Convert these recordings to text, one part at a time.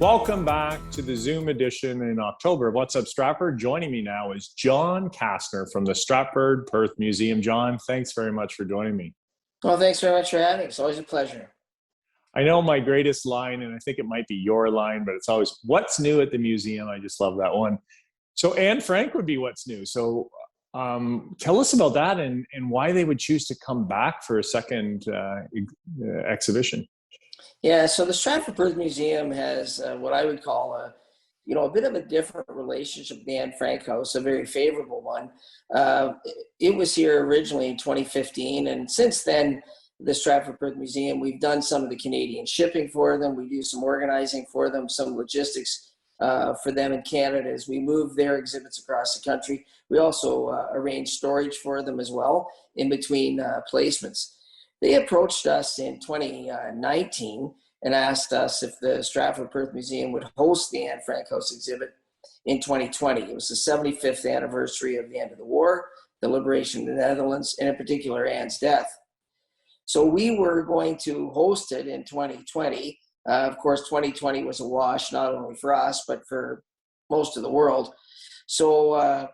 Welcome back to the Zoom edition in October of What's Up Stratford. Joining me now is John Kastner from the Stratford Perth Museum. John, thanks very much for joining me. Well, thanks very much for having me. It's always a pleasure. I know my greatest line, and I think it might be your line, but it's always, what's new at the museum? I just love that one. So Anne Frank would be what's new. So tell us about that and why they would choose to come back for a second exhibition. Yeah, so the Stratford Perth Museum has what I would call a bit of a different relationship with the Anne Frank House, a very favorable one. It was here originally in 2015, and since then, the Stratford Perth Museum, we've done some of the Canadian shipping for them. We do some organizing for them, some logistics for them in Canada as we move their exhibits across the country. We also arrange storage for them as well in between placements. They approached us in 2019 and asked us if the Stratford Perth Museum would host the Anne Frank House exhibit in 2020. It was the 75th anniversary of the end of the war, the liberation of the Netherlands, and in particular Anne's death. So we were going to host it in 2020. Of course, 2020 was a wash, not only for us, but for most of the world. So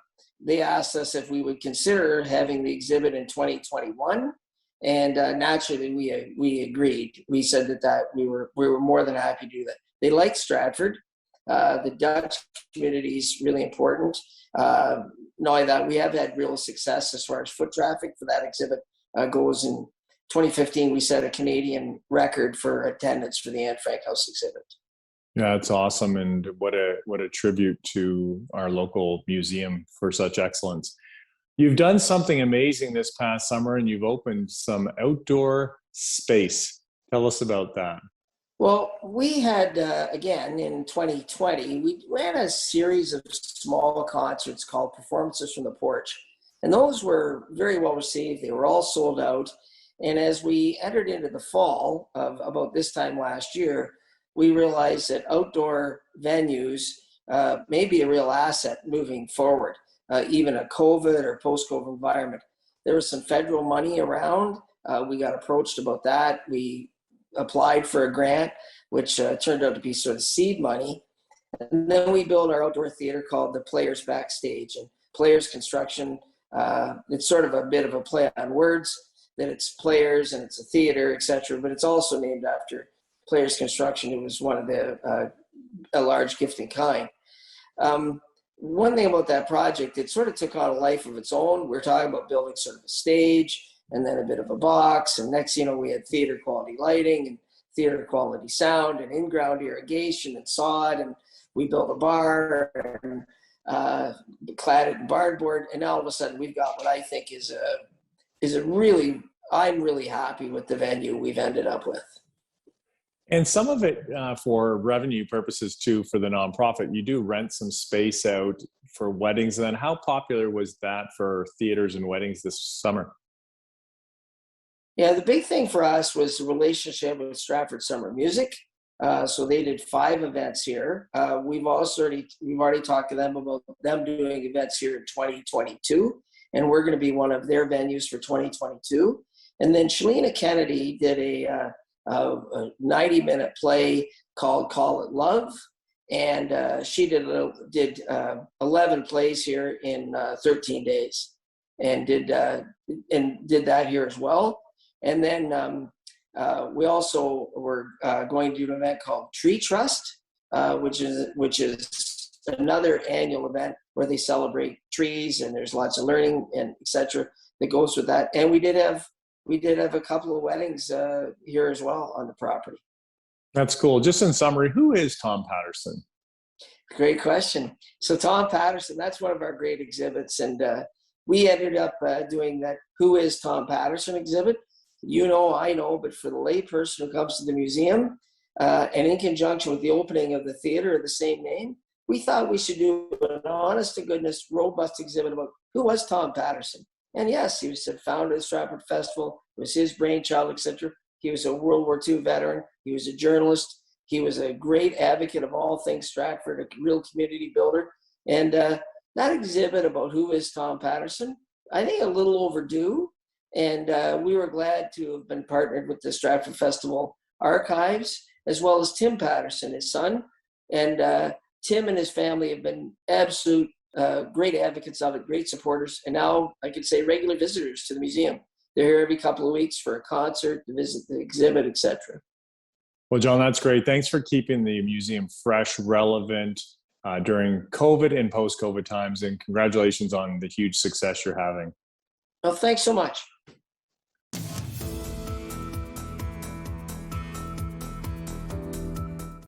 they asked us if we would consider having the exhibit in 2021. And naturally, we agreed. We said that we were more than happy to do that. They like Stratford. The Dutch community is really important. Not only that, we have had real success as far as foot traffic for that exhibit goes. In 2015, we set a Canadian record for attendance for the Anne Frank House exhibit. Yeah, it's awesome, and what a tribute to our local museum for such excellence. You've done something amazing this past summer, and you've opened some outdoor space. Tell us about that. Well, we had, again, in 2020, we ran a series of small concerts called Performances from the Porch. And those were very well received. They were all sold out. And as we entered into the fall of about this time last year, we realized that outdoor venues may be a real asset moving forward. Even a COVID or post-COVID environment. There was some federal money around. We got approached about that. We applied for a grant, which turned out to be sort of seed money. And then we built our outdoor theater called the Players Backstage. And Players Construction, it's sort of a bit of a play on words, that it's players and it's a theater, et cetera. But it's also named after Players Construction. It was one of the, a large gift in kind. One thing about that project, it sort of took on a life of its own. We're talking about building sort of a stage and then a bit of a box. And next, we had theater quality lighting and theater quality sound and in-ground irrigation and sod. And we built a bar and clad it in barnboard. And now all of a sudden we've got what I think is a really, I'm really happy with the venue we've ended up with. And some of it for revenue purposes too, for the nonprofit. You do rent some space out for weddings. And then how popular was that for theaters and weddings this summer? Yeah, the big thing for us was the relationship with Stratford Summer Music. So they did 5 events here. We've already talked to them about them doing events here in 2022, and we're going to be one of their venues for 2022. And then Shalina Kennedy did a 90-minute play called Call It Love. And she did 11 plays here in 13 days and did that here as well. And then we also were going to do an event called Tree Trust, which is another annual event where they celebrate trees, and there's lots of learning and et cetera that goes with that. And we did have a couple of weddings here as well on the property. That's cool. Just in summary, who is Tom Patterson? Great question. So Tom Patterson, that's one of our great exhibits. And we ended up doing that Who is Tom Patterson exhibit. I know, but for the layperson who comes to the museum, and in conjunction with the opening of the theater of the same name, we thought we should do an honest-to-goodness, robust exhibit about who was Tom Patterson. And yes, he was the founder of the Stratford Festival. It was his brainchild, etc. He was a World War II veteran. He was a journalist. He was a great advocate of all things Stratford, a real community builder. And that exhibit about who is Tom Patterson, I think a little overdue. And we were glad to have been partnered with the Stratford Festival Archives, as well as Tim Patterson, his son, And Tim and his family have been absolute great advocates of it, great supporters, and now I could say regular visitors to the museum. They're here every couple of weeks for a concert, to visit the exhibit, etc. Well, John, that's great. Thanks for keeping the museum fresh, relevant during COVID and post-COVID times, and congratulations on the huge success you're having. Well, thanks so much.